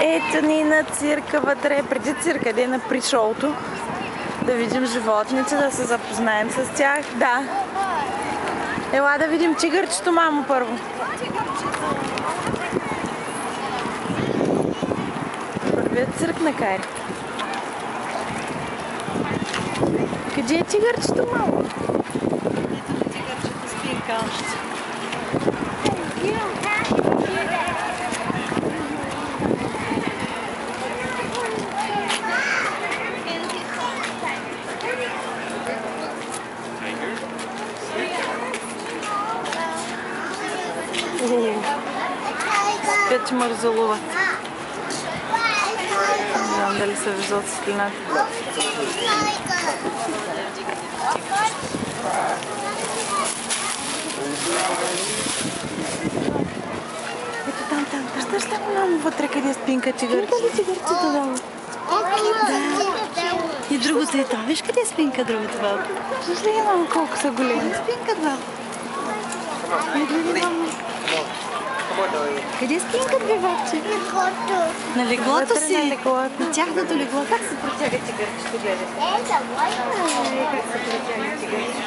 Ето ни на цирка вътре, преди цирка, де на пришоуто. Да видим животните, да се запознаем с тях. Да. Ела да видим тигърчето, мамо, първо. Първият цирк на Кари. Къде е тигърчето, мамо? Ето тигърчето спинка още. Спят, че мързалуват. Не знам дали се виждат светлината. Ето там. Виждаш там, мамо, вътре къде е спинка тигърче? Къде е тигърчето, да? Да. И другото е там. Виж къде е спинка, другото баба. Виж ли, мамо, колко са големи? Спинка, баба. Къде е спинка, две бабче? На леглото си. На тяхното легло. Как се протяга тигърчето, гледай? Как се протяга тигърчето?